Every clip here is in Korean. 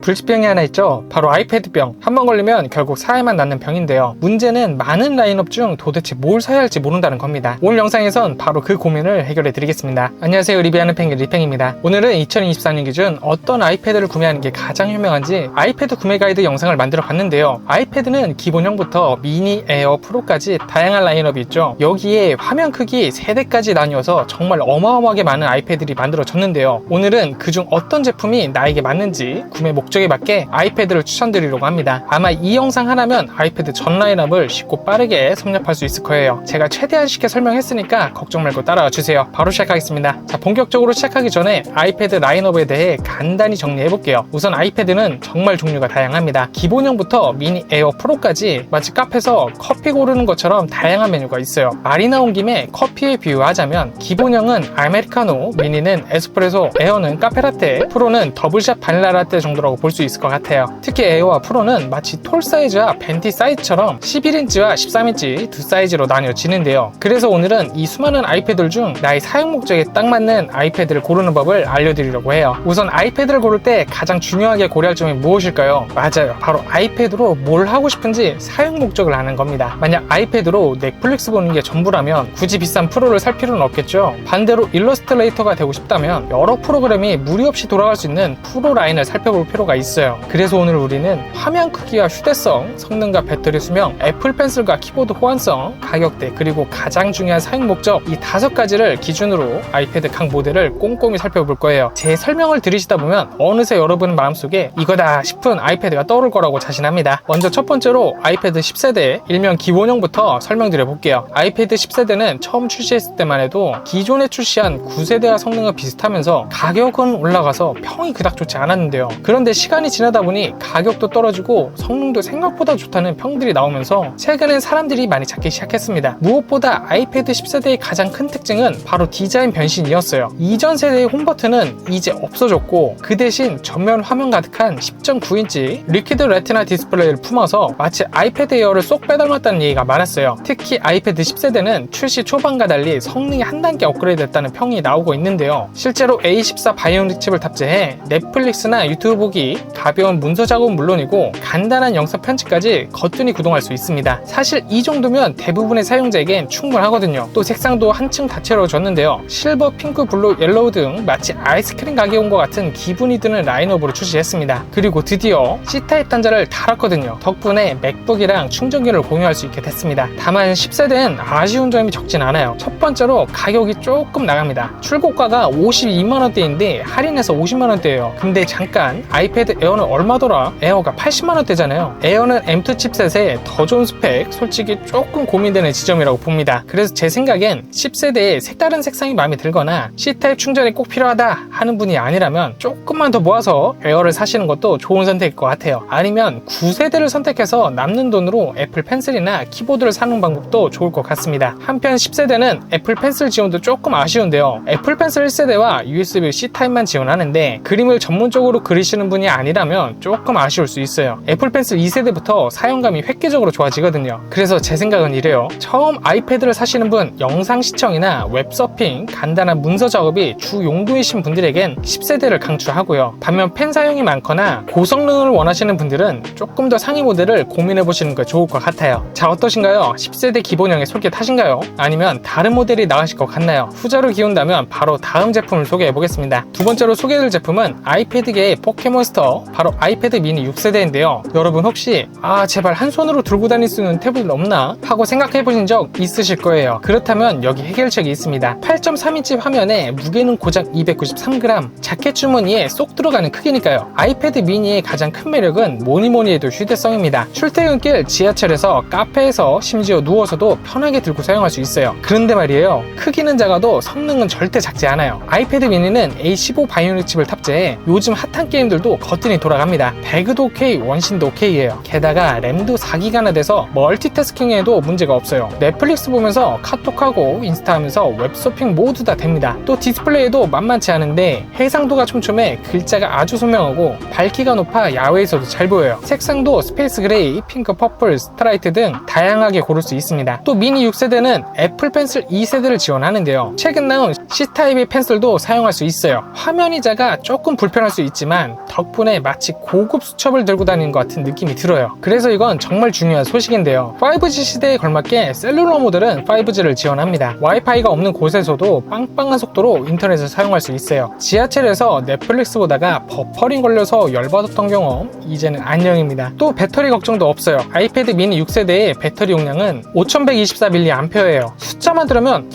불치병이 하나 있죠. 바로 아이패드병. 한번 걸리면 결국 사야만 낫는 병인데요. 문제는 많은 라인업 중 도대체 뭘 사야 할지 모른다는 겁니다. 오늘 영상에선 바로 그 고민을 해결해 드리겠습니다. 안녕하세요, 리뷰하는 펭귄 리팽입니다. 오늘은 2024년 기준 어떤 아이패드를 구매하는 게 가장 현명한지 아이패드 구매 가이드 영상을 만들어 봤는데요. 아이패드는 기본형부터 미니, 에어, 프로까지 다양한 라인업이 있죠. 여기에 화면 크기 3대까지 나뉘어서 정말 어마어마하게 많은 아이패드들이 만들어졌는데요. 오늘은 그중 어떤 제품이 나에게 맞는지 구매 목적에 맞게 아이패드를 추천드리려고 합니다. 아마 이 영상 하나면 아이패드 전 라인업을 쉽고 빠르게 섭렵할 수 있을 거예요. 제가 최대한 쉽게 설명했으니까 걱정 말고 따라와 주세요. 바로 시작하겠습니다. 자, 본격적으로 시작하기 전에 아이패드 라인업에 대해 간단히 정리해 볼게요. 우선 아이패드는 정말 종류가 다양합니다. 기본형부터 미니, 에어, 프로까지 마치 카페에서 커피 고르는 것처럼 다양한 메뉴가 있어요. 말이 나온 김에 커피에 비유하자면 기본형은 아메리카노, 미니는 에스프레소, 에어는 카페라떼, 프로는 더블샷 바닐라 라떼 정도라고 볼 수 있을 것 같아요. 특히 에어와 프로는 마치 톨 사이즈와 벤티 사이즈처럼 11인치와 13인치 두 사이즈로 나뉘어지는데요. 그래서 오늘은 이 수많은 아이패드들 중 나의 사용 목적에 딱 맞는 아이패드를 고르는 법을 알려드리려고 해요. 우선 아이패드를 고를 때 가장 중요하게 고려할 점이 무엇일까요? 맞아요, 바로 아이패드로 뭘 하고 싶은지 사용 목적을 아는 겁니다. 만약 아이패드로 넷플릭스 보는 게 전부라면 굳이 비싼 프로를 살 필요는 없겠죠. 반대로 일러스트레이터가 되고 싶다면 여러 프로그램이 무리 없이 돌아갈 수 있는 프로 라인을 살펴볼 필요가 있어요. 그래서 오늘 우리는 화면 크기와 휴대성, 성능과 배터리 수명, 애플 펜슬과 키보드 호환성, 가격대, 그리고 가장 중요한 사용 목적, 이 5가지를 기준으로 아이패드 각 모델을 꼼꼼히 살펴볼 거예요. 제 설명을 들으시다 보면 어느새 여러분 마음속에 이거다 싶은 아이패드가 떠오를 거라고 자신합니다. 먼저 첫 번째로 아이패드 10세대 일명 기본형부터 설명드려 볼게요. 아이패드 10세대는 처음 출시했을 때만 해도 기존에 출시한 9세대와 성능은 비슷하면서 가격은 올라가서 평이 그닥 좋지 않았는데요. 그런데 시간이 지나다 보니 가격도 떨어지고 성능도 생각보다 좋다는 평들이 나오면서 최근엔 사람들이 많이 찾기 시작했습니다. 무엇보다 아이패드 10세대의 가장 큰 특징은 바로 디자인 변신이었어요. 이전 세대의 홈버튼은 이제 없어졌고 그 대신 전면 화면 가득한 10.9인치 리퀴드 레티나 디스플레이를 품어서 마치 아이패드 에어를 쏙 빼닮았다는 얘기가 많았어요. 특히 아이패드 10세대는 출시 초반과 달리 성능이 한 단계 업그레이드 됐다는 평이 나오고 있는데요. 실제로 A14 바이오닉 칩을 탑재해 넷플릭스나 유튜브 보기, 가벼운 문서 작업은 물론이고 간단한 영상 편집까지 거뜬히 구동할 수 있습니다. 사실 이 정도면 대부분의 사용자에겐 충분하거든요. 또 색상도 한층 다채로워졌는데요. 실버, 핑크, 블루, 옐로우 등 마치 아이스크림 가게 온 것 같은 기분이 드는 라인업으로 출시했습니다. 그리고 드디어 C타입 단자를 달았거든요. 덕분에 맥북이랑 충전기를 공유할 수 있게 됐습니다. 다만 10세대는 아쉬운 점이 적진 않아요. 첫 번째로 가격이 조금 나갑니다. 출고가가 52만원대인데 할인해서 50만원대예요. 근데 잠깐, 아이패드 에어는 얼마더라? 에어가 80만원대잖아요. 에어는 M2 칩셋에 더 좋은 스펙, 솔직히 조금 고민되는 지점이라고 봅니다. 그래서 제 생각엔 10세대에 색다른 색상이 마음에 들거나 C타입 충전이 꼭 필요하다 하는 분이 아니라면 조금만 더 모아서 에어를 사시는 것도 좋은 선택일 것 같아요. 아니면 9세대를 선택해서 남는 돈으로 애플 펜슬이나 키보드를 사는 방법도 좋을 것 같습니다. 한편 10세대는 애플 펜슬 지원도 조금 아쉬운데요. 애플 펜슬 1세대와 USB-C 타입만 지원하는데 그림을 전문적으로 그리시는 분이 아니라면 조금 아쉬울 수 있어요. 애플 펜슬 2세대부터 사용감이 획기적으로 좋아지거든요. 그래서 제 생각은 이래요. 처음 아이패드를 사시는 분, 영상 시청이나 웹서핑, 간단한 문서 작업이 주 용도이신 분들에겐 10세대를 강추하고요. 반면 펜 사용이 많거나 고성능을 원하시는 분들은 조금 더 상위 모델을 고민해 보시는 게 좋을 것 같아요. 자, 어떠신가요? 10세대 기본형에 솔깃하신가요? 아니면 다른 모델이 나으실 것 같나요? 후자로 기운다면 바로 다음 제품을 소개해 보겠습니다. 두 번째로 소개해드릴 제품은 아이패드계의 포켓몬스터, 바로 아이패드 미니 6세대인데요. 여러분 혹시 제발 한 손으로 들고 다닐 수 있는 태블릿 없나? 하고 생각해 보신 적 있으실 거예요. 그렇다면 여기 해결책이 있습니다. 8.3인치 화면에 무게는 고작 293g, 자켓 주머니에 쏙 들어가는 크기니까요. 아이패드 미니의 가장 큰 매력은 뭐니뭐니 해도 휴대성입니다. 출퇴근길, 지하철에서, 카페에서, 심지어 누워서도 편하게 들고 사용할 수 있어요. 그런데 말이에요, 크기는 작아도 성능은 절대 작지 않아요. 아이패드 미니는 A15 바이오닉 칩을 탑재해 요즘 핫한 게임들도 거뜬히 돌아갑니다. 배그도 오케이, 원신도 오케이예요. 게다가 램도 4기가나 돼서 멀티태스킹에도 문제가 없어요. 넷플릭스 보면서 카톡하고 인스타하면서 웹서핑 모두 다 됩니다. 또 디스플레이도 만만치 않은데 해상도가 촘촘해 글자가 아주 선명하고 밝기가 높아 야외 야외에서도 잘 보여요. 색상도 스페이스 그레이, 핑크, 퍼플, 스트라이트 등 다양하게 고를 수 있습니다. 또 미니 6세대는 애플 펜슬 2세대를 지원하는데요. 최근 나온 C타입의 펜슬도 사용할 수 있어요. 화면이 작아 조금 불편할 수 있지만 덕분에 마치 고급 수첩을 들고 다니는 것 같은 느낌이 들어요. 그래서 이건 정말 중요한 소식인데요. 5G 시대에 걸맞게 셀룰러 모델은 5G를 지원합니다. 와이파이가 없는 곳에서도 빵빵한 속도로 인터넷을 사용할 수 있어요. 지하철에서 넷플릭스 보다가 버퍼링 걸려서 열받았던 경험 이제는 안녕입니다. 또 배터리 걱정도 없어요. 아이패드 미니 6세대의 배터리 용량은 5124mAh예요. 숫자만 들으면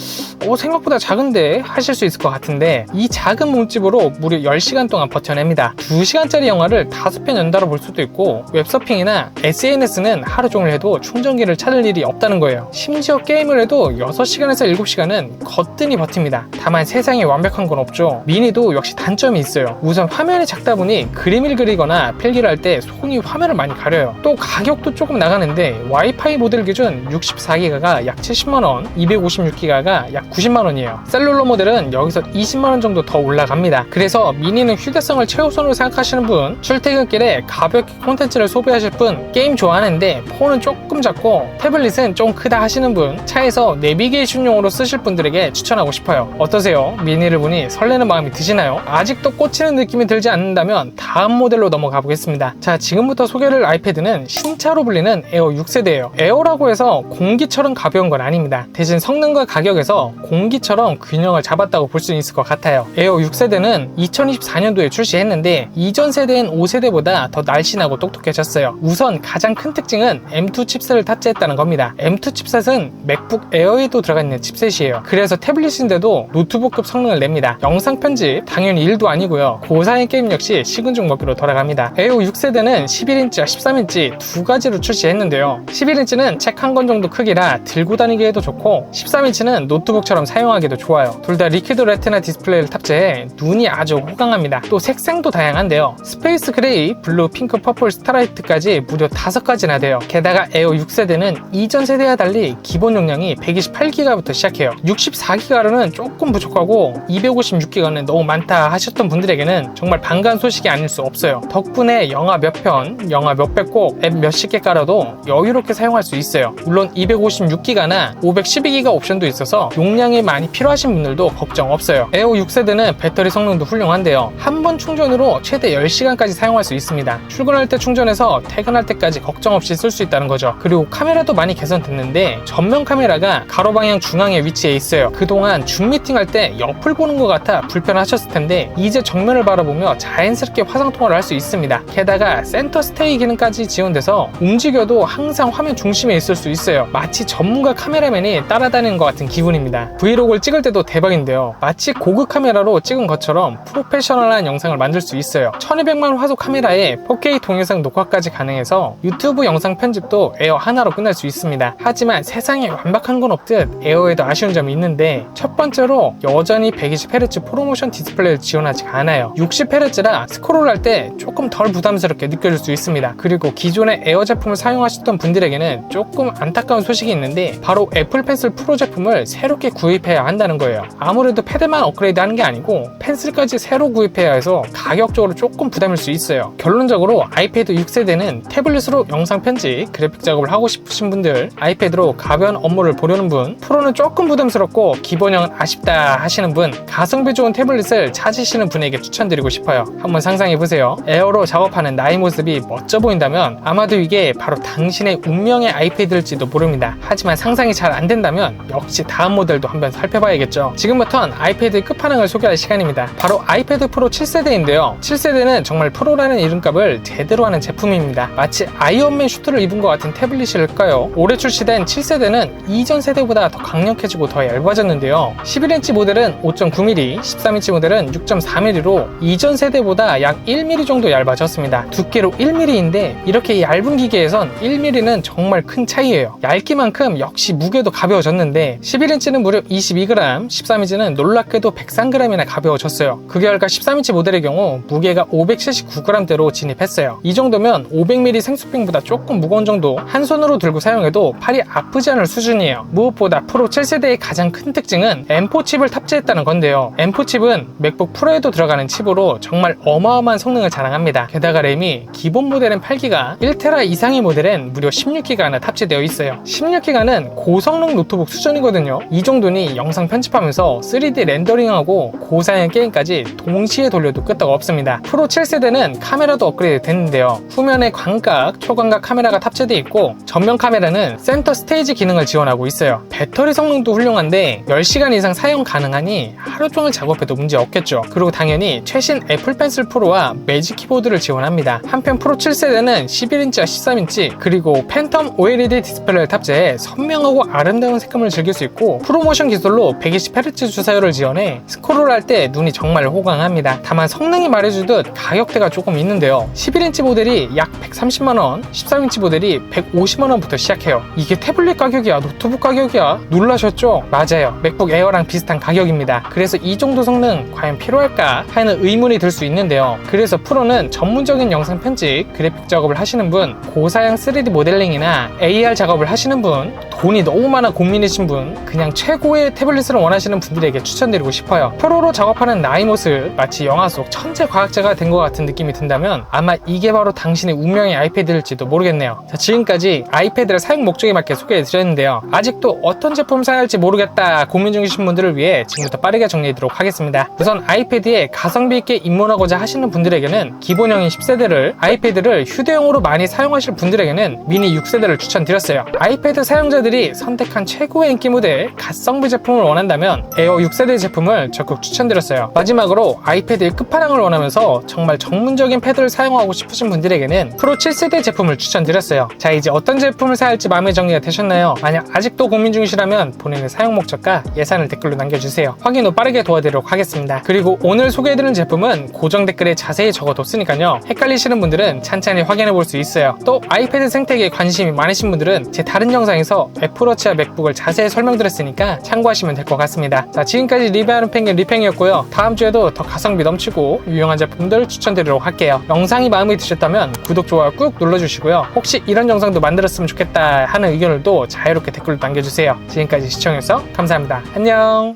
생각보다 작은데 하실 수 있을 것 같은데 이 작은 몸집으로 무려 10시간 동안 버텨냅니다. 2시간짜리 영화를 5편 연달아 볼 수도 있고 웹서핑이나 SNS는 하루 종일 해도 충전기를 찾을 일이 없다는 거예요. 심지어 게임을 해도 6시간에서 7시간은 거뜬히 버팁니다. 다만 세상에 완벽한 건 없죠. 미니도 역시 단점이 있어요. 우선 화면이 작다 보니 그림을 그리거나 필기를 할 때 손이 화면을 많이 가려요. 또 가격도 조금 나가는데 와이파이 모델 기준 64기가가 약 70만원, 256기가가 약 90만원이에요. 셀룰러 모델은 여기서 20만원 정도 더 올라갑니다. 그래서 미니는 휴대성을 최우선으로 생각하시는 분, 출퇴근길에 가볍게 콘텐츠를 소비하실 분, 게임 좋아하는데 폰은 조금 작고 태블릿은 좀 크다 하시는 분, 차에서 내비게이션용으로 쓰실 분들에게 추천하고 싶어요. 어떠세요? 미니를 보니 설레는 마음이 드시나요? 아직도 꽂히는 느낌이 들지 않는다면 다음 모델로 넘어가 보겠습니다. 자, 지금부터 소개할 아이패드는 신차로 불리는 에어 6세대예요. 에어라고 해서 공기처럼 가벼운 건 아닙니다. 대신 성능과 가격에서 공기처럼 균형을 잡았다고 볼 수 있을 것 같아요. 에어 6세대는 2024년도에 출시했는데 이전 세대인 5세대보다 더 날씬하고 똑똑해졌어요. 우선 가장 큰 특징은 M2 칩셋을 탑재했다는 겁니다. M2 칩셋은 맥북 에어에도 들어가 있는 칩셋이에요. 그래서 태블릿인데도 노트북급 성능을 냅니다. 영상 편집 당연히 1도 아니고요. 고사양 게임 역시 식은 죽 먹기로 돌아갑니다. 에어 6세대는 11인치와 13인치 두 가지로 출시했는데요. 11인치는 책 한 권 정도 크기라 들고 다니기에도 좋고 13인치는 노트북처럼 사용하기도 좋아요. 둘 다 리퀴드 레티나 디스플레이를 탑재해 눈이 아주 호강합니다. 또 색상도 다양한데요. 스페이스 그레이, 블루, 핑크, 퍼플, 스타라이트까지 무려 5가지나 돼요. 게다가 에어 6세대는 이전 세대와 달리 기본 용량이 128기가부터 시작해요. 64기가로는 조금 부족하고 256기가는 너무 많다 하셨던 분들에게는 정말 반가운 소식이 아닐 수 없어요. 덕분에 영화 몇 편, 영화 몇백 곡, 앱 몇십 개 깔아도 여유롭게 사용할 수 있어요. 물론 256기가나 512기가 옵션도 있어서 용량이 많이 필요하신 분들도 걱정 없어요. 에어 6세대는 배터리 성능도 훌륭한데요. 한 번 충전으로 최대 10시간까지 사용할 수 있습니다. 출근할 때 충전해서 퇴근할 때까지 걱정 없이 쓸 수 있다는 거죠. 그리고 카메라도 많이 개선됐는데 전면 카메라가 가로 방향 중앙에 위치해 있어요. 그동안 줌 미팅 할 때 옆을 보는 것 같아 불편하셨을 텐데 이제 정면을 바라보며 자연스럽게 화상통화를 할 수 있습니다. 게다가 센터 스테이 기능까지 지원돼서 움직여도 항상 화면 중심에 있을 수 있어요. 마치 전문가 카메라맨이 따라다니는 것 같은 기분입니다. 브이로그를 찍을 때도 대박인데요. 마치 고급 카메라로 찍은 것처럼 프로페셔널한 영상을 만들 수 있어요. 1200만 화소 카메라에 4K 동영상 녹화까지 가능해서 유튜브 영상 편집도 에어 하나로 끝날 수 있습니다. 하지만 세상에 완벽한 건 없듯 에어에도 아쉬운 점이 있는데 첫 번째로 여전히 120Hz 프로모션 디스플레이를 지원하지 않아요. 60Hz라 스크롤할 때 조금 덜 부담스럽게 느껴질 수 있습니다. 그리고 기존의 에어 제품을 사용하셨던 분들에게는 조금 안타까운 소식이 있는데 바로 애플 펜슬 프로 제품을 새롭게 구입해야 한다는 거예요. 아무래도 패드만 업그레이드 하는 게 아니고 펜슬까지 새로 구입해야 해서 가격적으로 조금 부담일 수 있어요. 결론적으로 아이패드 6세대는 태블릿으로 영상 편집, 그래픽 작업을 하고 싶으신 분들, 아이패드로 가벼운 업무를 보려는 분, 프로는 조금 부담스럽고 기본형은 아쉽다 하시는 분, 가성비 좋은 태블릿을 찾으시는 분에게 추천드리고 싶어요. 한번 상상해보세요. 에어로 작업하는 나의 모습이 멋져 보인다면 아마도 이게 바로 당신의 운명의 아이패드일지도 모릅니다. 하지만 상상이 잘 안 된다면 역시 다음 모델도 한번 살펴봐야겠죠. 지금부턴 아이패드의 끝판왕을 소개할 시간입니다. 바로 아이패드 프로 7세대인데요. 7세대는 정말 프로라는 이름값을 제대로 하는 제품입니다. 마치 아이언맨 슈트를 입은 것 같은 태블릿일까요? 올해 출시된 7세대는 이전 세대보다 더 강력해지고 더 얇아졌는데요. 11인치 모델은 5.9mm, 13인치 모델은 6.4mm로 이전 세대보다 약 1mm 정도 얇아졌습니다. 두께로 1mm인데 이렇게 얇은 기계에선 1mm는 정말 큰 차이예요. 얇기만큼 역시 무게도 가벼워졌는데 11인치는 무려 22g, 13인치는 놀랍게도 103g이나 가벼워졌어요. 그 결과 13인치 모델의 경우 무게가 579g대로 진입했어요. 이 정도면 500mm 생수병보다 조금 무거운 정도, 한 손으로 들고 사용해도 팔이 아프지 않을 수준이에요. 무엇보다 프로 7세대의 가장 큰 특징은 M4 칩을 탑재했다는 건데요. M4 칩은 맥북 프로에도 들어가는 칩으로 정말 어마어마한 성능을 자랑합니다. 게다가 게다가 램이 기본 모델은 8기가, 1테라 이상의 모델은 무려 16기가나 탑재되어 있어요. 16기가는 고성능 노트북 수준이거든요. 이 정도니 영상 편집하면서 3D 렌더링하고 고사양 게임까지 동시에 돌려도 끄떡 없습니다. 프로 7세대는 카메라도 업그레이드 됐는데요. 후면에 광각, 초광각 카메라가 탑재되어 있고 전면 카메라는 센터 스테이지 기능을 지원하고 있어요. 배터리 성능도 훌륭한데 10시간 이상 사용 가능하니 하루 종일 작업해도 문제 없겠죠. 그리고 당연히 최신 애플 펜슬 프로와 매직 키보드를 지원합니다. 한편 프로 7세대는 11인치와 13인치 그리고 팬텀 OLED 디스플레이를 탑재해 선명하고 아름다운 색감을 즐길 수 있고 프로모션 기술로 120Hz 주사율을 지원해 스크롤을 할 때 눈이 정말 호강합니다. 다만 성능이 말해주듯 가격대가 조금 있는데요. 11인치 모델이 약 130만원, 13인치 모델이 150만원부터 시작해요. 이게 태블릿 가격이야, 노트북 가격이야? 놀라셨죠? 맞아요. 맥북 에어랑 비슷한 가격입니다. 그래서 이 정도 성능 과연 필요할까 하는 의문이 들 수 있는데요. 그래서 프로는 전문적인 영상 편집, 그래픽 작업을 하시는 분, 고사양 3D 모델링이나 AR 작업을 하시는 분, 돈이 너무 많아 고민이신 분, 그냥 최고의 태블릿을 원하시는 분들에게 추천드리고 싶어요. 프로로 작업하는 나의 모습, 마치 영화 속 천재 과학자가 된 것 같은 느낌이 든다면 아마 이게 바로 당신의 운명의 아이패드일지도 모르겠네요. 자, 지금까지 아이패드를 사용 목적에 맞게 소개해드렸는데요. 아직도 어떤 제품 사야 할지 모르겠다 고민 중이신 분들을 위해 지금부터 빠르게 정리해드리도록 하겠습니다. 우선 아이패드에 가성비 있게 입문하고자 하시는 분들에게는 기본형인 10세대를, 아이패드를 휴대용으로 많이 사용하실 분들에게는 미니 6세대를 추천드렸어요. 아이패드 사용자들이 선택한 최고의 인기 모델 가성비 제품을 원한다면 에어 6세대 제품을 적극 추천드렸어요. 마지막으로 아이패드의 끝판왕을 원하면서 정말 전문적인 패드를 사용하고 싶으신 분들에게는 프로 7세대 제품을 추천드렸어요. 자, 이제 어떤 제품을 사야 할지 마음의 정리가 되셨나요? 만약 아직도 고민 중이시라면 본인의 사용 목적과 예산을 댓글로 남겨주세요. 확인 후 빠르게 도와드리도록 하겠습니다. 그리고 오늘 소개해드린 제품은 고정 댓글에 자세히 적어뒀으니까요. 헷갈리시는 분들은 찬찬히 확인해 볼 수 있어요. 또 아이패드 생태계에 관심이 많으신 분들은 제 다른 영상에서 애플워치와 맥북을 자세히 설명드렸으니까 참고하시면 될 것 같습니다. 자, 지금까지 리뷰하는 펭귄 리팽이었고요. 다음 주에도 더 가성비 넘치고 유용한 제품들을 추천드리도록 할게요. 영상이 마음에 드셨다면 구독, 좋아요 꾹 눌러주시고요. 혹시 이런 영상도 만들었으면 좋겠다 하는 의견을도 자유롭게 댓글로 남겨주세요. 지금까지 시청해주셔서 감사합니다. 안녕.